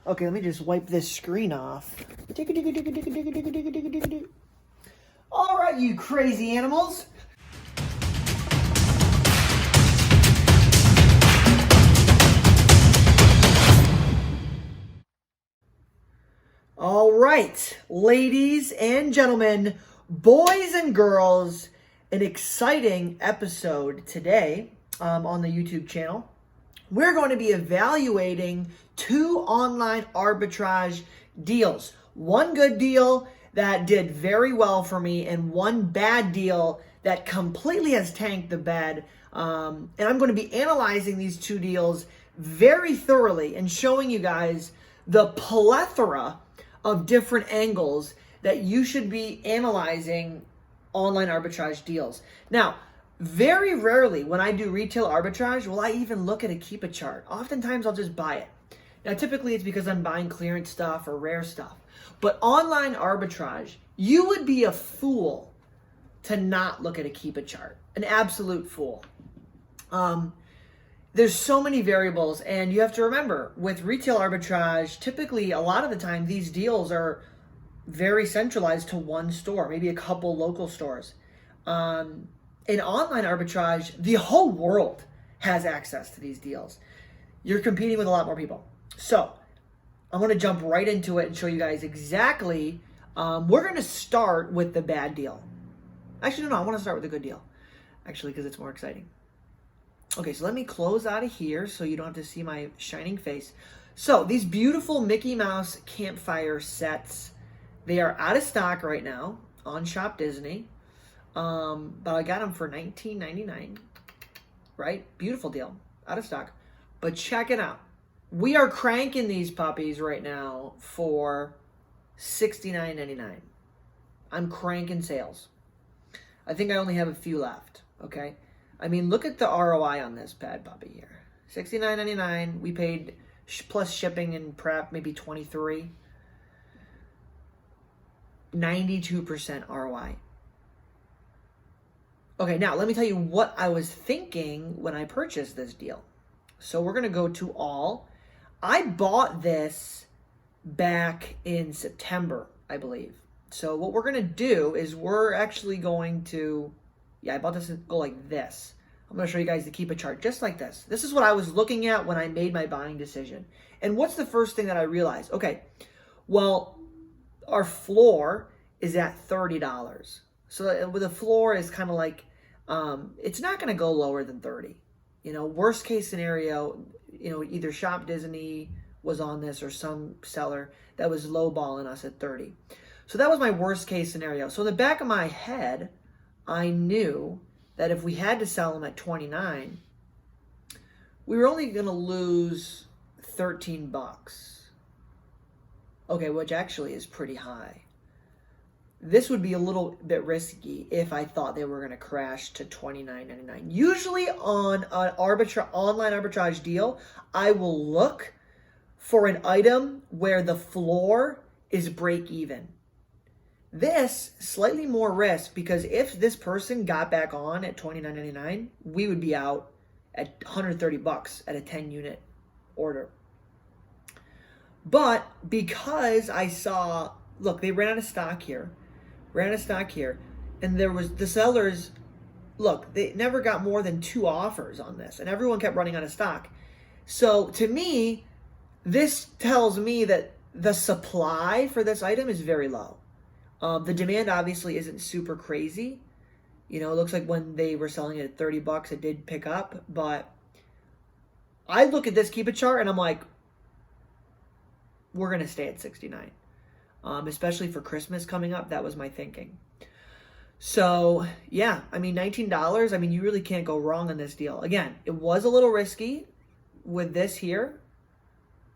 Okay, let me just wipe this screen off. All right, you crazy animals. All right, ladies and gentlemen, boys and girls, an exciting episode today on the YouTube channel. We're going to be evaluating 2 online arbitrage deals. One good deal that did very well for me and one bad deal that completely has tanked the bed. And I'm going to be analyzing these 2 deals very thoroughly and showing you guys the plethora of different angles that you should be analyzing online arbitrage deals. Now, very rarely when I do retail arbitrage will I even look at a keep it chart. Oftentimes I'll just buy it. Now, typically it's because I'm buying clearance stuff or rare stuff. But online arbitrage, you would be a fool to not look at a keep it chart. An absolute fool. There's so many variables, and you have to remember, with retail arbitrage, typically a lot of the time these deals are very centralized to one store, maybe a couple local stores. In online arbitrage, the whole world has access to these deals. You're competing with a lot more people. So I'm going to jump right into it and show you guys exactly. We're going to start with the bad deal. Actually, no, I want to start with the good deal, actually, because it's more exciting. Okay, so let me close out of here so you don't have to see my shining face. So these beautiful Mickey Mouse campfire sets, they are out of stock right now on Shop Disney. But I got them for $19.99, right? Beautiful deal, out of stock. But check it out. We are cranking these puppies right now for $69.99. I'm cranking sales. I think I only have a few left, okay? I mean, look at the ROI on this bad puppy here. $69.99. We paid plus shipping and prep maybe $23. 92% ROI. Okay, now let me tell you what I was thinking when I purchased this deal. So we're going to go to all. I bought this back in September, I believe. So what we're going to do is we're actually going to, I bought this and go like this. I'm going to show you guys the keep it chart just like this. This is what I was looking at when I made my buying decision. And what's the first thing that I realized? Okay, well, our floor is at $30. So with a floor is kind of like, it's not going to go lower than 30. You know, worst case scenario, you know, either Shop Disney was on this or some seller that was lowballing us at 30. So that was my worst case scenario. So in the back of my head, I knew that if we had to sell them at 29, we were only going to lose 13 bucks. Okay, which actually is pretty high. This would be a little bit risky if I thought they were going to crash to $29.99. Usually on an online arbitrage deal, I will look for an item where the floor is break even. This, slightly more risk, because if this person got back on at $29.99, we would be out at 130 bucks at a 10-unit order. But because I saw, look, they ran out of stock here. And there was the sellers, look, they never got more than 2 offers on this, and everyone kept running out of stock. So to me, this tells me that the supply for this item is very low. The demand obviously isn't super crazy. You know, it looks like when they were selling it at 30 bucks, it did pick up, but I look at this keep it chart and I'm like, we're going to stay at 69. Especially for Christmas coming up. That was my thinking. So yeah, I mean, $19, I mean, you really can't go wrong on this deal. Again, it was a little risky with this here.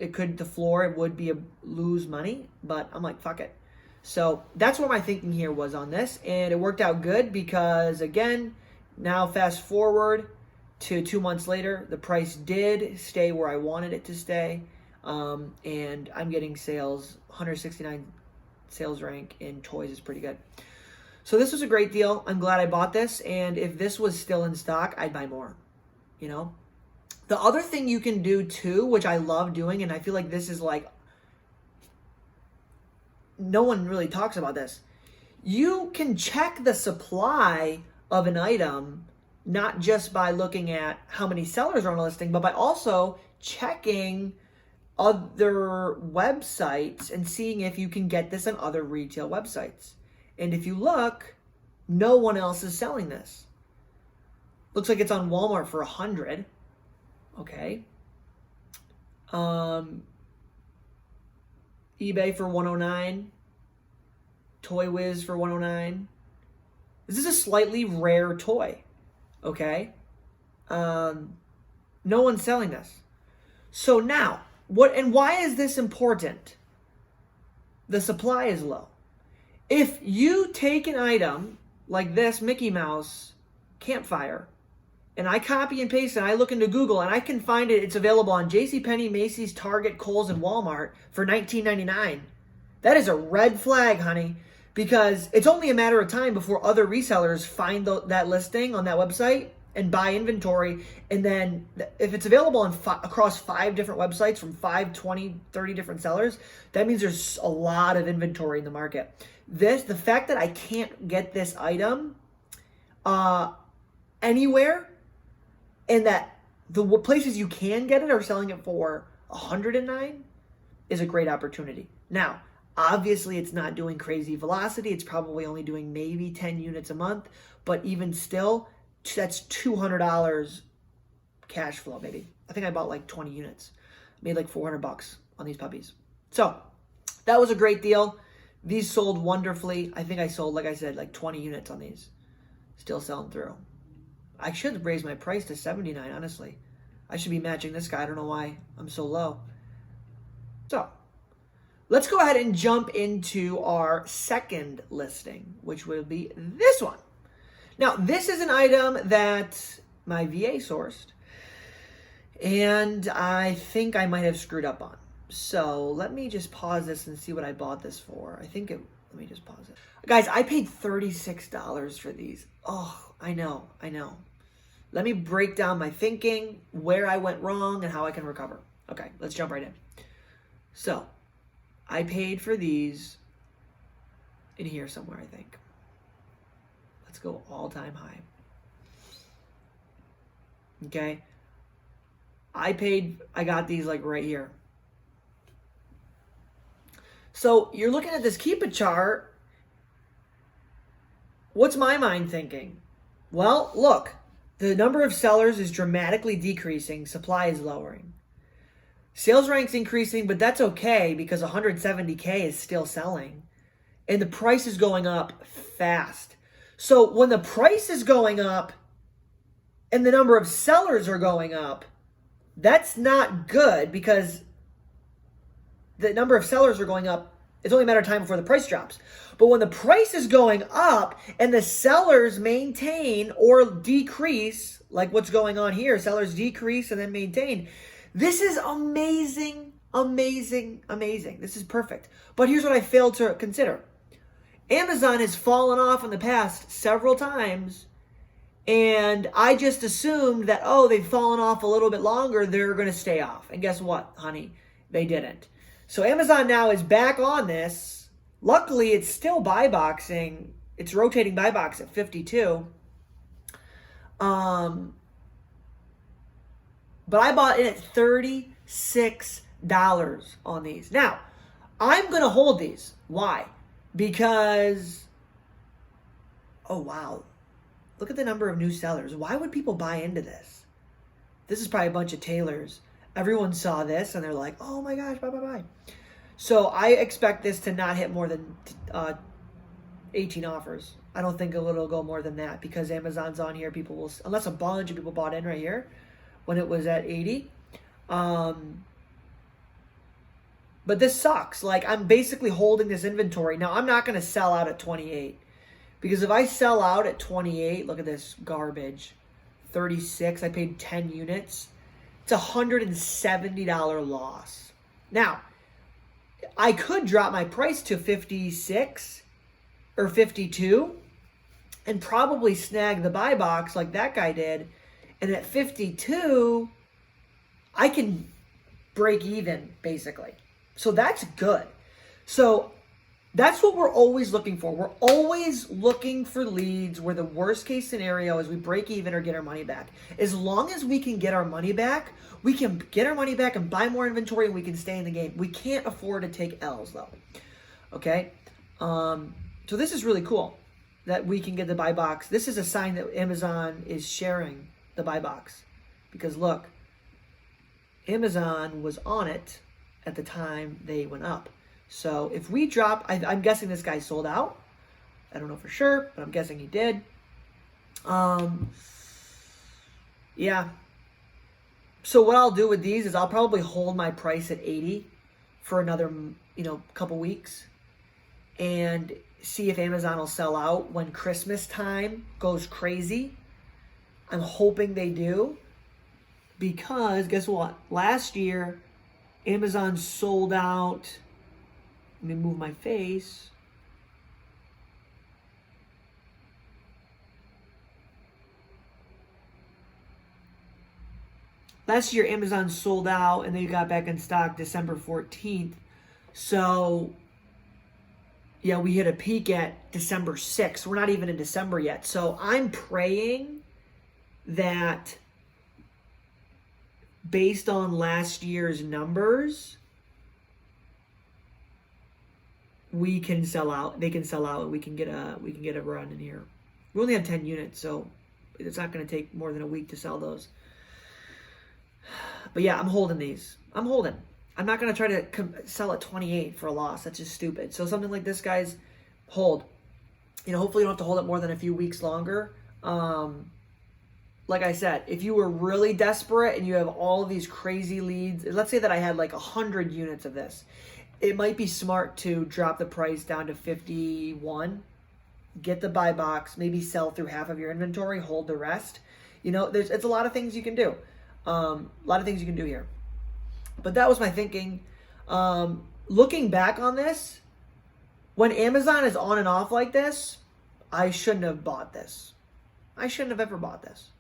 The floor, it would be lose money, but I'm like, fuck it. So that's what my thinking here was on this. And it worked out good because, again, now fast forward to 2 months later, the price did stay where I wanted it to stay. And I'm getting sales, 169 sales rank in toys is pretty good. So this was a great deal. I'm glad I bought this. And if this was still in stock, I'd buy more, you know. The other thing you can do too, which I love doing, and I feel like this is like no one really talks about this. You can check the supply of an item not just by looking at how many sellers are on a listing, but by also checking other websites and seeing if you can get this on other retail websites. And if you look, no one else is selling this. Looks like it's on Walmart for $100. Okay. eBay for $109. Toy Wiz for $109. This is a slightly rare toy. Okay. No one's selling this. So now, why is this important? The supply is low. If you take an item like this Mickey Mouse campfire, and I copy and paste and I look into Google and I can find it's available on JCPenney, Macy's, Target, Kohl's, and Walmart for $19.99. That is a red flag, honey, because it's only a matter of time before other resellers find that listing on that website and buy inventory. And then if it's available on across 5 different websites from 5, 20, 30 different sellers, that means there's a lot of inventory in the market. The fact that I can't get this item anywhere, and that the places you can get it are selling it for $109 is a great opportunity. Now, obviously it's not doing crazy velocity. It's probably only doing maybe 10 units a month, but even still, that's $200 cash flow, maybe. I think I bought like 20 units. Made like $400 on these puppies. So that was a great deal. These sold wonderfully. I think I sold, like I said, like 20 units on these. Still selling through. I should raise my price to $79, honestly. I should be matching this guy. I don't know why I'm so low. So let's go ahead and jump into our second listing, which will be this one. Now, this is an item that my VA sourced, and I think I might have screwed up on. So let me just pause this and see what I bought this for. Let me just pause it. Guys, I paid $36 for these. Oh, I know. Let me break down my thinking, where I went wrong, and how I can recover. Okay, let's jump right in. So, I paid for these in here somewhere, I think. Let's go all-time high. Okay. I got these like right here. So, you're looking at this Keep It chart. What's my mind thinking? Well, look, the number of sellers is dramatically decreasing. Supply is lowering. Sales rank's increasing, but that's okay because 170K is still selling. And the price is going up fast. So when the price is going up and the number of sellers are going up, that's not good because the number of sellers are going up. It's only a matter of time before the price drops. But when the price is going up and the sellers maintain or decrease, like what's going on here, sellers decrease and then maintain, this is amazing, amazing, amazing. This is perfect. But here's what I failed to consider. Amazon has fallen off in the past several times, and I just assumed that, they've fallen off a little bit longer, they're going to stay off. And guess what, honey? They didn't. So Amazon now is back on this. Luckily, it's still buy boxing. It's rotating buy box at 52. But I bought it at $36 on these. Now, I'm going to hold these. Why? Because, oh wow, look at the number of new sellers. Why would people buy into this? This is probably a bunch of tailors. Everyone saw this and they're like, oh my gosh, buy. So I expect this to not hit more than 18 offers. I don't think it'll go more than that because Amazon's on here. People will, unless a bunch of people bought in right here when it was at 80. But this sucks. Like, I'm basically holding this inventory. Now, I'm not going to sell out at 28. Because if I sell out at 28, look at this garbage. 36, I paid 10 units. It's a $170 loss. Now, I could drop my price to 56 or 52 and probably snag the buy box like that guy did. And at 52, I can break even, basically. So that's good. So That's what we're always looking for. We're always looking for leads where the worst case scenario is we break even or get our money back. As long as we can get our money back, we can get our money back and buy more inventory and we can stay in the game. We can't afford to take L's though. Okay? So this is really cool that we can get the buy box. This is a sign that Amazon is sharing the buy box. Because look, Amazon was on it at the time they went up. So if we drop, I'm guessing this guy sold out. I don't know for sure, but I'm guessing he did. Yeah. So what I'll do with these is I'll probably hold my price at 80 for another, couple weeks and see if Amazon will sell out when Christmas time goes crazy. I'm hoping they do because guess what? Last year, Amazon sold out. Let me move my face. Last year, Amazon sold out and they got back in stock December 14th. So, yeah, we hit a peak at December 6th. We're not even in December yet. So I'm praying that based on last year's numbers, we can sell out. They can sell out and we can get a run in here. We only have 10 units, so it's not going to take more than a week to sell those. But yeah, I'm holding these. I'm holding. I'm not going to try to sell at 28 for a loss. That's just stupid. So something like this, guys, hold. Hopefully you don't have to hold it more than a few weeks longer. Like I said, if you were really desperate and you have all of these crazy leads, let's say that I had like 100 units of this. It might be smart to drop the price down to 51, get the buy box, maybe sell through half of your inventory, hold the rest. It's a lot of things you can do. A lot of things you can do here. But that was my thinking. Looking back on this, when Amazon is on and off like this, I shouldn't have bought this. I shouldn't have ever bought this.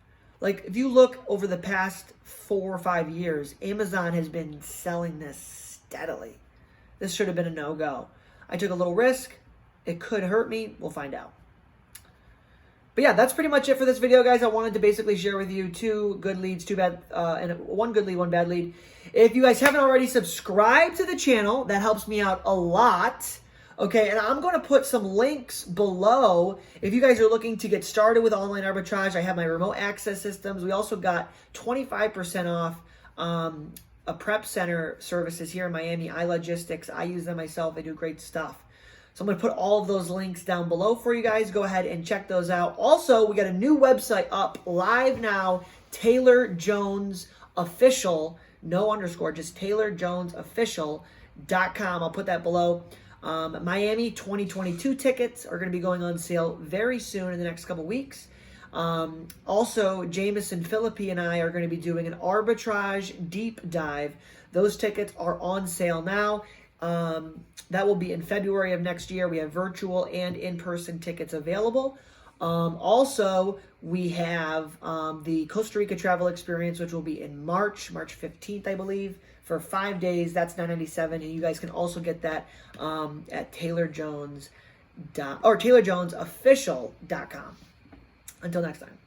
Like, if you look over the past 4 or 5 years, Amazon has been selling this steadily. This should have been a no-go. I took a little risk. It could hurt me. We'll find out. But yeah, that's pretty much it for this video, guys. I wanted to basically share with you 2 good leads, 2 bad, and 1 good lead, 1 bad lead. If you guys haven't already subscribed to the channel, that helps me out a lot. Okay, and I'm going to put some links below. If you guys are looking to get started with online arbitrage, I have my remote access systems. We also got 25% off a prep center services here in Miami, iLogistics. I use them myself. They do great stuff. So I'm going to put all of those links down below for you guys. Go ahead and check those out. Also, we got a new website up live now, Taylor Jones Official, no underscore, just TaylorJonesOfficial.com. I'll put that below. Miami 2022 tickets are going to be going on sale very soon in the next couple weeks. Also, Jameson Philippi and I are going to be doing an arbitrage deep dive. Those tickets are on sale now. That will be in February of next year. We have virtual and in-person tickets available. Also, we have the Costa Rica travel experience, which will be in March 15th, I believe, for 5 days. That's $9.97, and you guys can also get that at TaylorJonesOfficial.com. Until next time.